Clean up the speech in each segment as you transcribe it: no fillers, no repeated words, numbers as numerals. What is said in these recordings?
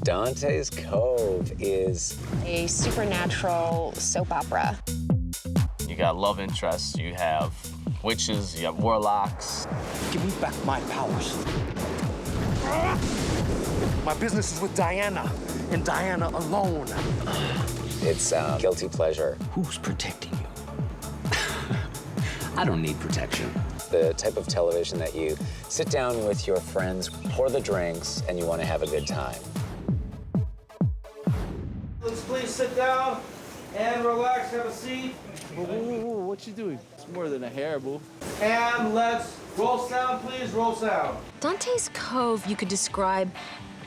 Dante's Cove is a supernatural soap opera. You got love interests, you have witches, you have warlocks. Give me back my powers. My business is with Diana, and Diana alone. It's guilty pleasure. Who's protecting you? I don't need protection. The type of television that you sit down with your friends, pour the drinks, and you want to have a good time. Let's please sit down and relax, have a seat. Whoa, what you doing? It's more than a hair, boo. And let's roll sound, please, roll sound. Dante's Cove you could describe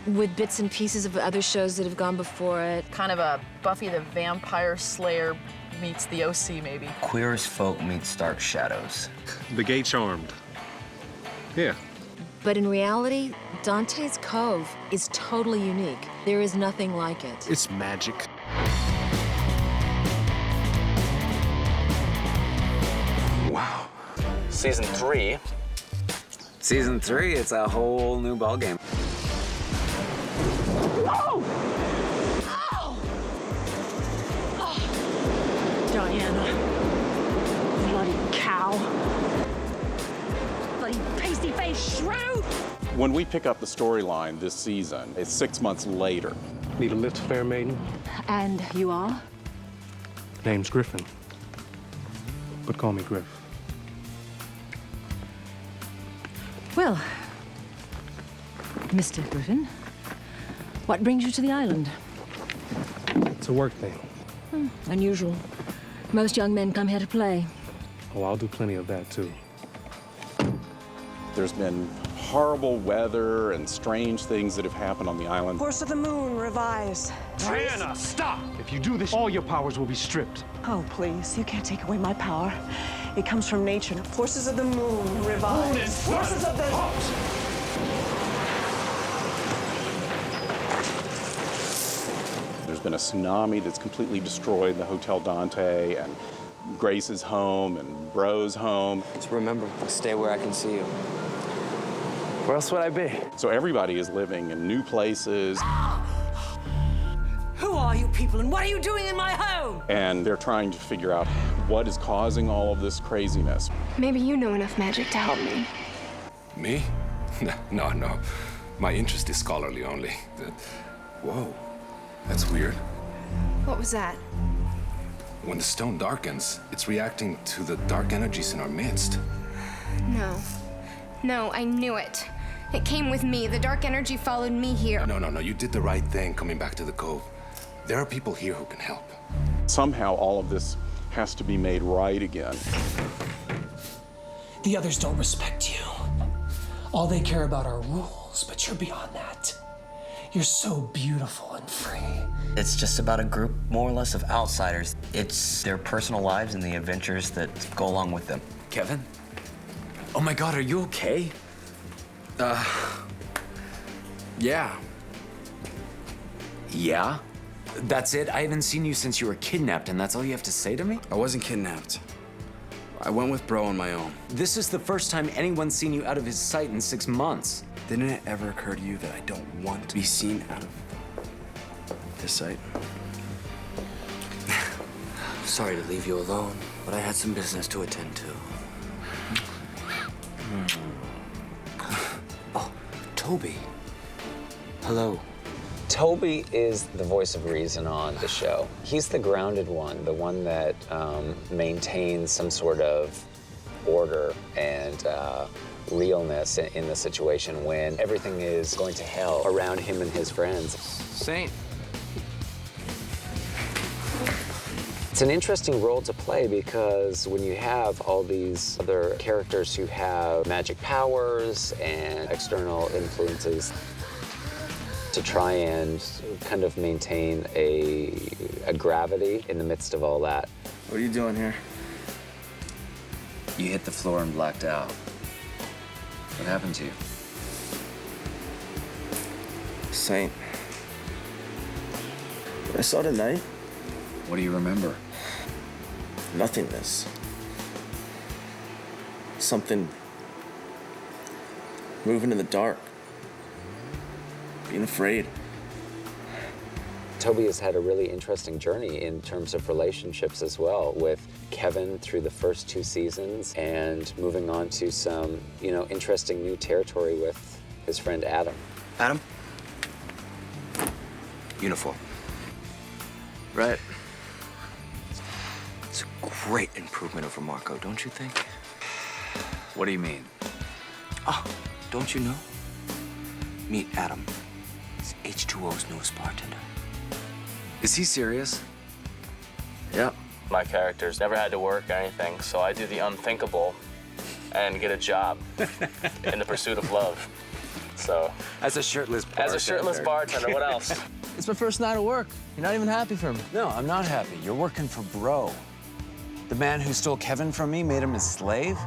with bits and pieces of other shows that have gone before it. Kind of a Buffy the Vampire Slayer meets the OC, maybe. Queer as Folk meets Dark Shadows. The Gay Charmed. Yeah. But in reality, Dante's Cove is totally unique. There is nothing like it. It's magic. Wow. Season 3. Season 3, it's a whole new ballgame. Oh! Oh! Oh! Diana. Bloody cow. Bloody pasty-faced shrew! When we pick up the storyline this season, it's 6 months later. Need a lift, fair maiden? And you are? Name's Griffin, but call me Griff. Well, Mr. Griffin, what brings you to the island? It's a work thing. Unusual. Most young men come here to play. Oh, I'll do plenty of that, too. There's been horrible weather and strange things that have happened on the island. Force of the Moon, revise. Diana, stop! If you do this, all your powers will be stripped. Oh, please, you can't take away my power. It comes from nature. Forces of the Moon, revise. Forces of the... There's been a tsunami that's completely destroyed the Hotel Dante and Grace's home and Bro's home. Just remember, stay where I can see you. Where else would I be? So everybody is living in new places. Who are you people, and what are you doing in my home? And they're trying to figure out what is causing all of this craziness. Maybe you know enough magic to help me. Me? No. My interest is scholarly only. Whoa, that's weird. What was that? When the stone darkens, it's reacting to the dark energies in our midst. No, I knew it. It came with me. The dark energy followed me here. No, you did the right thing coming back to the Cove. There are people here who can help. Somehow all of this has to be made right again. The others don't respect you. All they care about are rules, but you're beyond that. You're so beautiful and free. It's just about a group, more or less, of outsiders. It's their personal lives and the adventures that go along with them. Kevin? Oh my God, are you okay? Yeah. Yeah? That's it? I haven't seen you since you were kidnapped, and that's all you have to say to me? I wasn't kidnapped. I went with Bro on my own. This is the first time anyone's seen you out of his sight in 6 months. Didn't it ever occur to you that I don't want to be seen out of his sight? Sorry to leave you alone, but I had some business to attend to. Oh, Toby. Hello. Toby is the voice of reason on the show. He's the grounded one, the one that maintains some sort of order and realness in the situation when everything is going to hell around him and his friends. Saint. It's an interesting role to play because when you have all these other characters who have magic powers and external influences, to try and kind of maintain a gravity in the midst of all that. What are you doing here? You hit the floor and blacked out. What happened to you? Saint. What I saw tonight? What do you remember? Nothingness. Something moving in the dark, being afraid. Toby has had a really interesting journey in terms of relationships as well, with Kevin through the first 2 seasons and moving on to some, interesting new territory with his friend Adam. Adam? Uniform. Right. It's a great improvement over Marco, don't you think? What do you mean? Oh, don't you know? Meet Adam. He's H2O's newest bartender. Is he serious? Yeah. My character's never had to work or anything, so I do the unthinkable and get a job in the pursuit of love. So. As a shirtless bartender. As a shirtless bartender, what else? It's my first night of work. You're not even happy for me. No, I'm not happy. You're working for Bro. The man who stole Kevin from me made him his slave?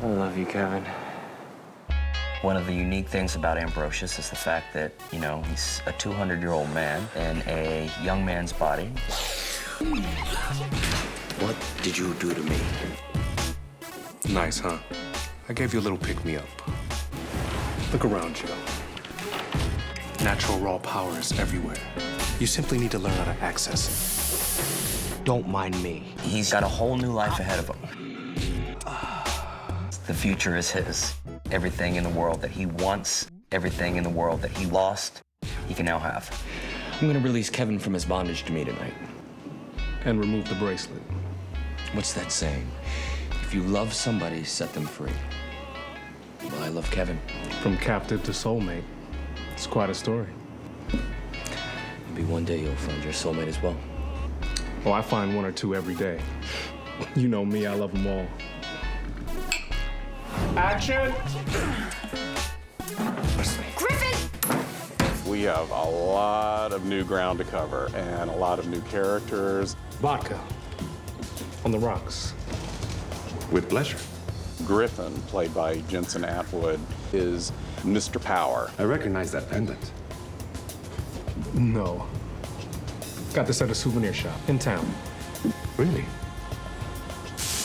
I love you, Kevin. One of the unique things about Ambrosus is the fact that, he's a 200-year-old man in a young man's body. What did you do to me? Nice, huh? I gave you a little pick-me-up. Look around you. Natural raw power is everywhere. You simply need to learn how to access it. Don't mind me. He's got a whole new life ahead of him. The future is his. Everything in the world that he wants, everything in the world that he lost, he can now have. I'm gonna release Kevin from his bondage to me tonight. And remove the bracelet. What's that saying? If you love somebody, set them free. Well, I love Kevin. From captive to soulmate. It's quite a story. Maybe one day you'll find your soulmate as well. Oh, I find 1 or 2 every day. You know me, I love them all. Action! Griffin! We have a lot of new ground to cover and a lot of new characters. Vodka. On the rocks. With pleasure. Griffin, played by Jensen Atwood, is Mr. Power. I recognize that pendant. No. Got this at a souvenir shop in town. Really?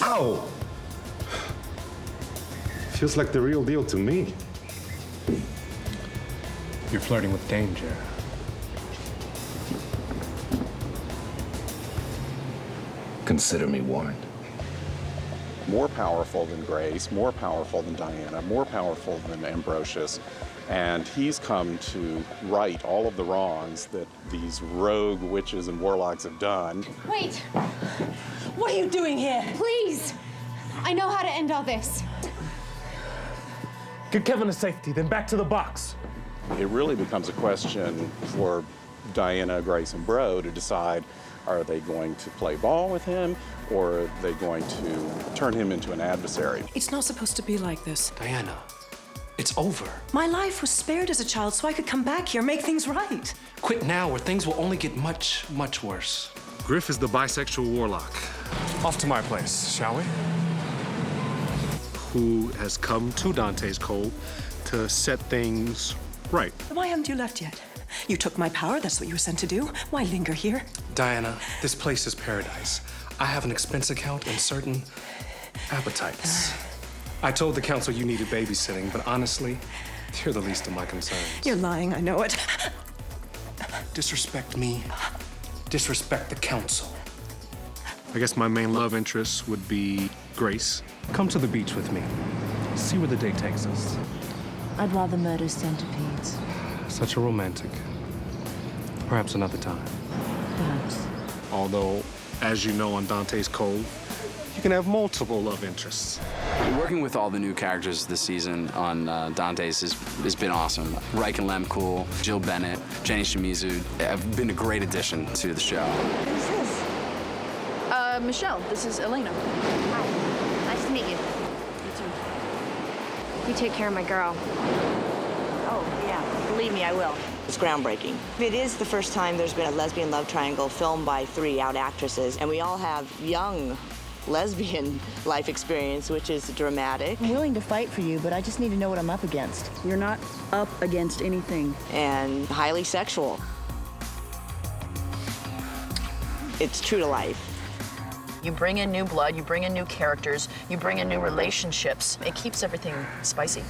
Ow! Feels like the real deal to me. You're flirting with danger. Consider me warned. More powerful than Grace, more powerful than Diana, more powerful than Ambrosus. And he's come to right all of the wrongs that these rogue witches and warlocks have done. Wait! What are you doing here? Please! I know how to end all this. Get Kevin to safety, then back to the box. It really becomes a question for Diana, Grace, and Bro to decide, are they going to play ball with him, or are they going to turn him into an adversary? It's not supposed to be like this. Diana, it's over. My life was spared as a child so I could come back here, make things right. Quit now or things will only get much, much worse. Griff is the bisexual warlock. Off to my place, shall we? Who has come to Dante's Cove to set things right. Why haven't you left yet? You took my power, that's what you were sent to do. Why linger here? Diana, this place is paradise. I have an expense account and certain appetites. I told the council you needed babysitting, but honestly, you're the least of my concerns. You're lying, I know it. Disrespect me, disrespect the council. I guess my main love interest would be Grace. Come to the beach with me. See where the day takes us. I'd rather murder centipedes. Such a romantic. Perhaps another time. Perhaps. Although, as you know on Dante's Cove, you can have multiple love interests. Working with all the new characters this season on Dante's has been awesome. Reich and Lem, cool. Jill Bennett, Jenny Shimizu have been a great addition to the show. Who's this? Michelle, this is Elena. Hi. Nice to meet you. You too. You take care of my girl. Oh, yeah. Believe me, I will. It's groundbreaking. It is the first time there's been a lesbian love triangle filmed by 3 out actresses, and we all have young lesbian life experience, which is dramatic. I'm willing to fight for you, but I just need to know what I'm up against. You're not up against anything. And highly sexual. it's true to life. You bring in new blood, you bring in new characters, you bring in new relationships. It keeps everything spicy.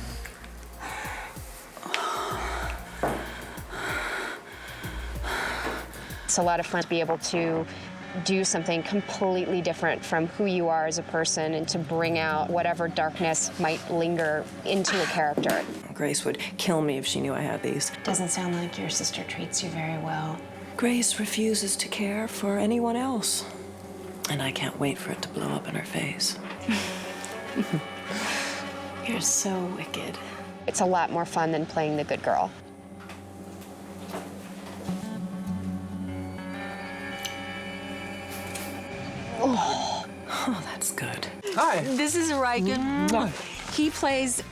It's a lot of fun to be able to do something completely different from who you are as a person and to bring out whatever darkness might linger into a character. Grace would kill me if she knew I had these. Doesn't sound like your sister treats you very well. Grace refuses to care for anyone else. And I can't wait for it to blow up in her face. You're so wicked. It's a lot more fun than playing the good girl. Oh, that's good. Hi. This is Riken. He plays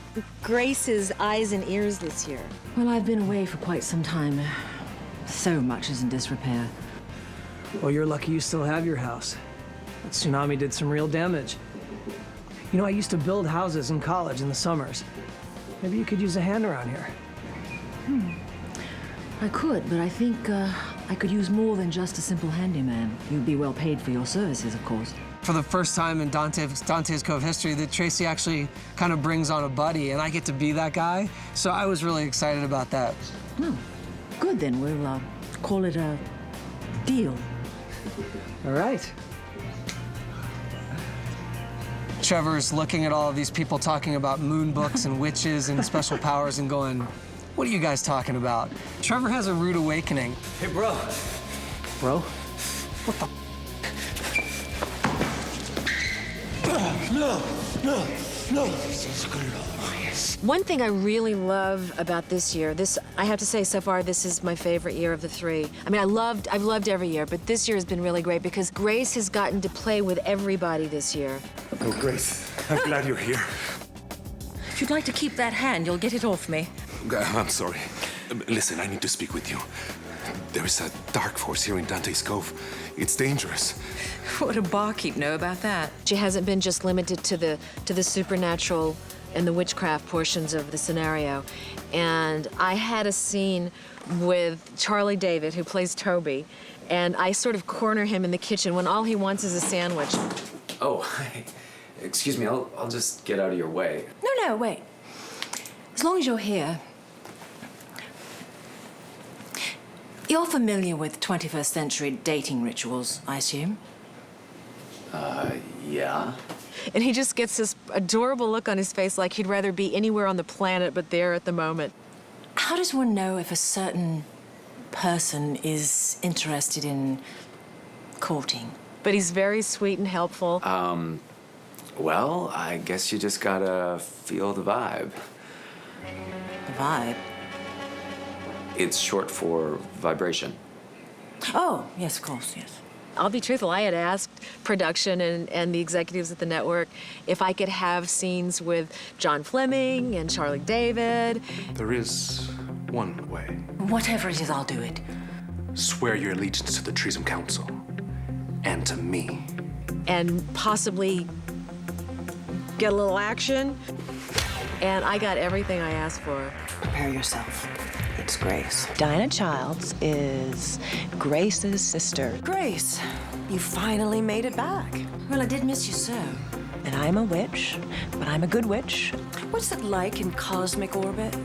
Grace's eyes and ears this year. Well, I've been away for quite some time. So much is in disrepair. Well, you're lucky you still have your house. That tsunami did some real damage. You know, I used to build houses in college in the summers. Maybe you could use a hand around here. I could, but I think I could use more than just a simple handyman. You'd be well paid for your services, of course. For the first time in Dante's Cove history, that Tracy actually kind of brings on a buddy, and I get to be that guy. So I was really excited about that. Oh, good then. We'll call it a deal. All right. Trevor's looking at all of these people talking about moon books and witches and special powers and going, what are you guys talking about? Trevor has a rude awakening. Hey, bro. Bro? What the? No. One thing I really love about this year, I have to say so far, this is my favorite year of the three. I mean, I've loved every year, but this year has been really great because Grace has gotten to play with everybody this year. Oh, Grace, I'm glad you're here. If you'd like to keep that hand, you'll get it off me. I'm sorry. Listen, I need to speak with you. There is a dark force here in Dante's Cove. It's dangerous. What would a barkeep know about that? She hasn't been just limited to the supernatural and the witchcraft portions of the scenario. And I had a scene with Charlie David, who plays Toby, and I sort of corner him in the kitchen when all he wants is a sandwich. Oh, hi. Excuse me, I'll just get out of your way. No, wait. As long as you're here. You're familiar with 21st century dating rituals, I assume? Yeah. And he just gets this adorable look on his face like he'd rather be anywhere on the planet but there at the moment. How does one know if a certain person is interested in courting? But he's very sweet and helpful. Well, I guess you just gotta feel the vibe. The vibe? It's short for vibration. Oh, yes, of course, yes. I'll be truthful, I had asked production and the executives at the network if I could have scenes with John Fleming and Charlie David. There is one way. Whatever it is, I'll do it. Swear your allegiance to the Treason Council and to me. And possibly get a little action. And I got everything I asked for. Prepare yourself. It's Grace. Diana Childs is Grace's sister. Grace, you finally made it back. Well, I did miss you so. And I'm a witch, but I'm a good witch. What's it like in cosmic orbit?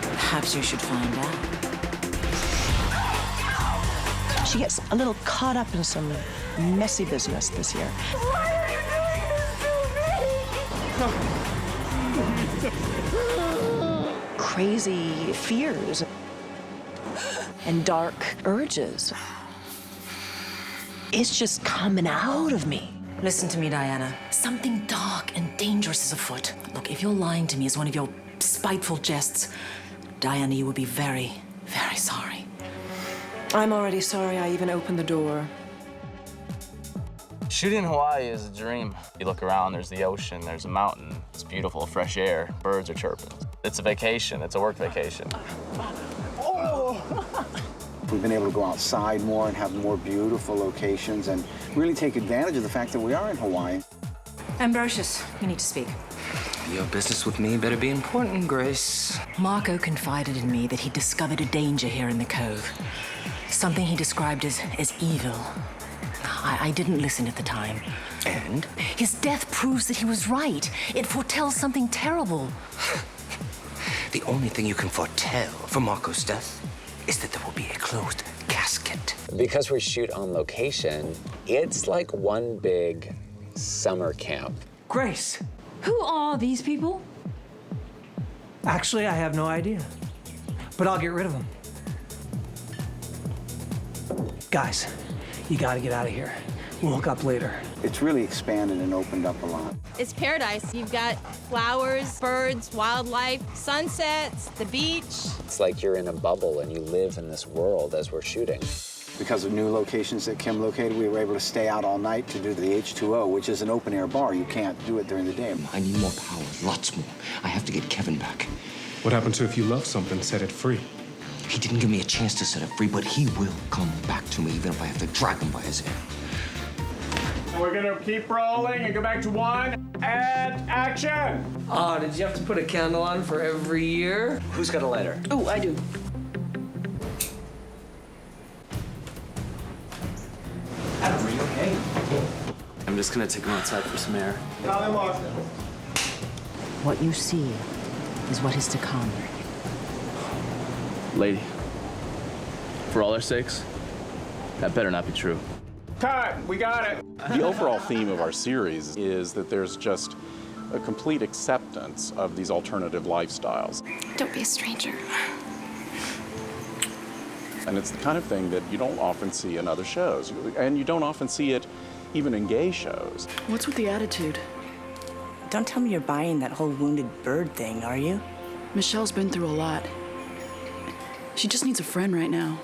Perhaps you should find out. She gets a little caught up in some messy business this year. Why are you doing this to me? Crazy fears and dark urges. It's just coming out of me. Listen to me, Diana. Something dark and dangerous is afoot. Look, if you're lying to me as one of your spiteful jests, Diana, you will be very, very sorry. I'm already sorry I even opened the door. Shooting in Hawaii is a dream. You look around, there's the ocean, there's a mountain. It's beautiful, fresh air, birds are chirping. It's a vacation, it's a work vacation. We've been able to go outside more and have more beautiful locations and really take advantage of the fact that we are in Hawaii. Ambrosus, we need to speak. Your business with me better be important, Grace. Marco confided in me that he discovered a danger here in the Cove. Something he described as evil. I didn't listen at the time. And? His death proves that he was right. It foretells something terrible. The only thing you can foretell for Marco's death is that there will be a closed casket. Because we shoot on location, it's like one big summer camp. Grace. Who are these people? Actually, I have no idea. But I'll get rid of them. Guys, you gotta get out of here. We'll hook up later. It's really expanded and opened up a lot. It's paradise. You've got flowers, birds, wildlife, sunsets, the beach. It's like you're in a bubble and you live in this world as we're shooting. Because of new locations that Kim located, we were able to stay out all night to do the H2O, which is an open-air bar. You can't do it during the day. I need more power, lots more. I have to get Kevin back. What happened to if you love something, set it free? He didn't give me a chance to set it free, but he will come back to me, even if I have to drag him by his hair. We're gonna keep rolling and go back to 1 and action! Oh, did you have to put a candle on for every year? Who's got a lighter? Oh, I do. Adam, are you okay? I'm just gonna take him outside for some air. What you see is what is to come. Lady, for all our sakes, that better not be true. Cut! We got it! The overall theme of our series is that there's just a complete acceptance of these alternative lifestyles. Don't be a stranger. And it's the kind of thing that you don't often see in other shows. And you don't often see it even in gay shows. What's with the attitude? Don't tell me you're buying that whole wounded bird thing, are you? Michelle's been through a lot. She just needs a friend right now.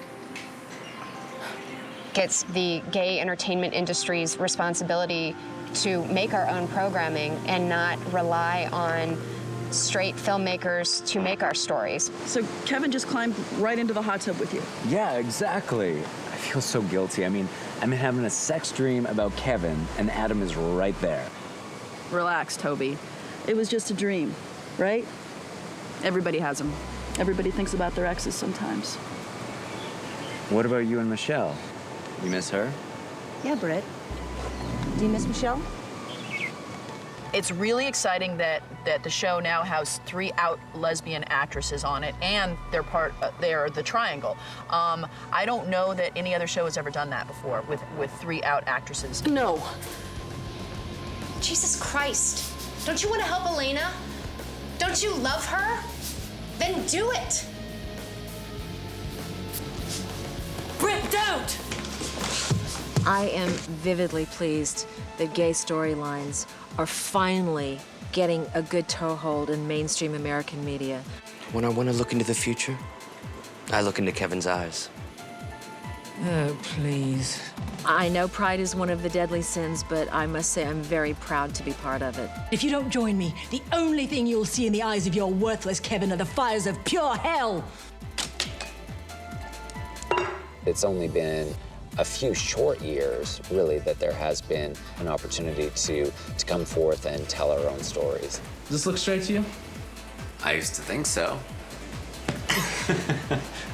It's the gay entertainment industry's responsibility to make our own programming and not rely on straight filmmakers to make our stories. So Kevin just climbed right into the hot tub with you. Yeah, exactly. I feel so guilty. I mean, I'm having a sex dream about Kevin, and Adam is right there. Relax, Toby. It was just a dream, right? Everybody has them. Everybody thinks about their exes sometimes. What about you and Michelle? You miss her? Yeah, Britt. Do you miss Michelle? It's really exciting that the show now has 3 out lesbian actresses on it, and they're the triangle. I don't know that any other show has ever done that before with 3 out actresses. No. Jesus Christ. Don't you want to help Elena? Don't you love her? Then do it. Britt, don't! I am vividly pleased that gay storylines are finally getting a good toehold in mainstream American media. When I want to look into the future, I look into Kevin's eyes. Oh, please. I know pride is one of the deadly sins, but I must say I'm very proud to be part of it. If you don't join me, the only thing you'll see in the eyes of your worthless Kevin are the fires of pure hell. It's only been a few short years, really, that there has been an opportunity to come forth and tell our own stories. Does this look straight to you? I used to think so.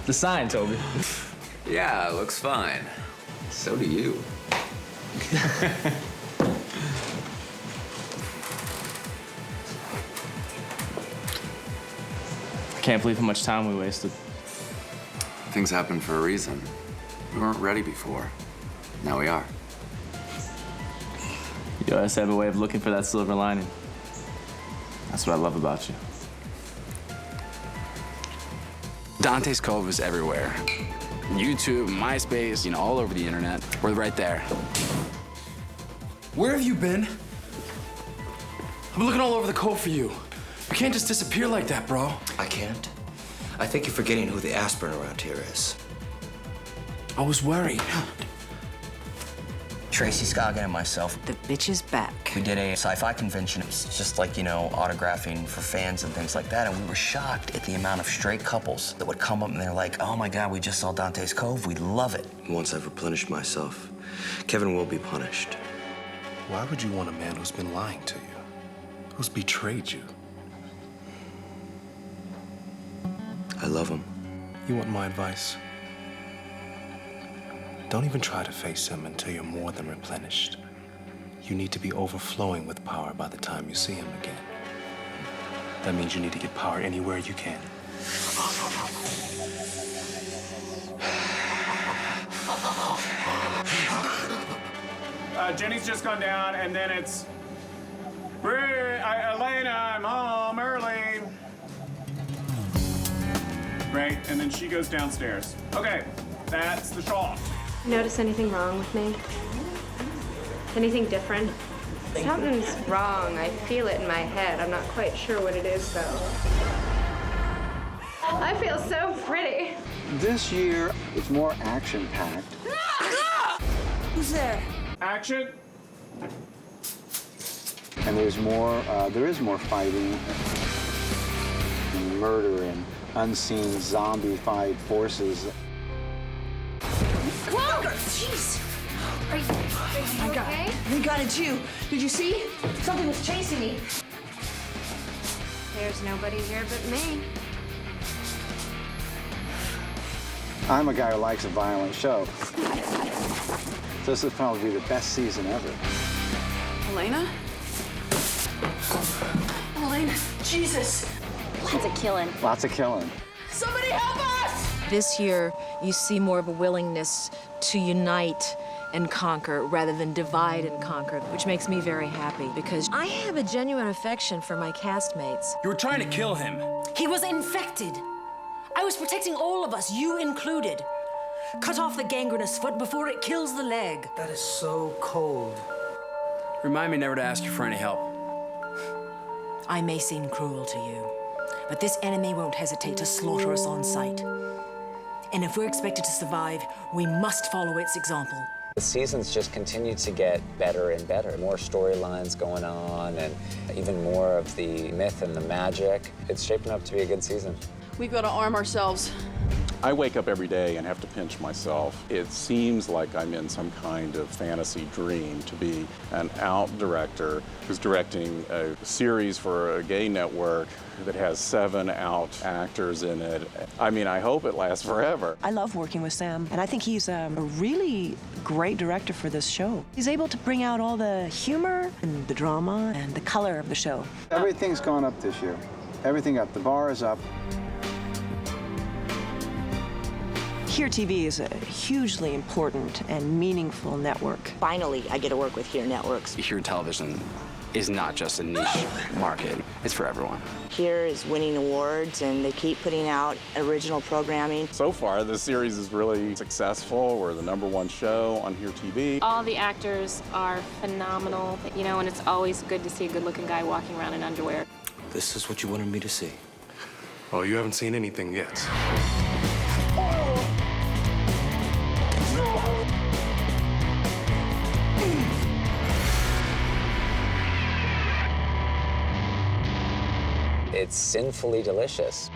The sign, Toby. Yeah, it looks fine. So do you. I can't believe how much time we wasted. Things happen for a reason. We weren't ready before. Now we are. You always have a way of looking for that silver lining. That's what I love about you. Dante's Cove is everywhere. YouTube, MySpace, all over the internet. We're right there. Where have you been? I've been looking all over the Cove for you. You can't just disappear like that, bro. I can't. I think you're forgetting who the aspirin around here is. I was worried. Tracy Scoggin and myself. The bitch is back. We did a sci-fi convention. It was just like, autographing for fans and things like that. And we were shocked at the amount of straight couples that would come up and they're like, oh my God, we just saw Dante's Cove. We love it. Once I've replenished myself, Kevin will be punished. Why would you want a man who's been lying to you? Who's betrayed you? I love him. You want my advice? Don't even try to face him until you're more than replenished. You need to be overflowing with power by the time you see him again. That means you need to get power anywhere you can. Jenny's just gone down, and then it's Elena, I'm home early. Great, and then she goes downstairs. Okay, that's the shawl. Notice anything wrong with me? Anything different? Something's wrong. I feel it in my head. I'm not quite sure what it is, though. I feel so pretty. This year, it's more action-packed. Who's there? Action. And there is more fighting, and murder, and unseen zombie-fied forces. Whoa! Jeez! Are you oh my God. Okay? Thank God it's you. Did you see? Something was chasing me. There's nobody here but me. I'm a guy who likes a violent show. This will probably be the best season ever. Elena? Elena, Jesus! Lots of killing. Lots of killing. Somebody help us! This year, you see more of a willingness to unite and conquer rather than divide and conquer, which makes me very happy because I have a genuine affection for my castmates. You were trying to kill him. He was infected. I was protecting all of us, you included. Cut off the gangrenous foot before it kills the leg. That is so cold. Remind me never to ask you for any help. I may seem cruel to you, but this enemy won't hesitate to slaughter us on sight. And if we're expected to survive, we must follow its example. The seasons just continue to get better and better. More storylines going on and even more of the myth and the magic. It's shaping up to be a good season. We've got to arm ourselves. I wake up every day and have to pinch myself. It seems like I'm in some kind of fantasy dream to be an out director who's directing a series for a gay network that has 7 out actors in it. I mean, I hope it lasts forever. I love working with Sam, and I think he's a really great director for this show. He's able to bring out all the humor and the drama and the color of the show. Everything's gone up this year. Everything up. The bar is up. Here TV is a hugely important and meaningful network. Finally, I get to work with Here Networks. Here television is not just a niche market, it's for everyone. Here is winning awards, and they keep putting out original programming. So far, the series is really successful. We're the #1 show on Here TV. All the actors are phenomenal, you know, and it's always good to see a good-looking guy walking around in underwear. This is what you wanted me to see. Oh, you haven't seen anything yet. It's sinfully delicious.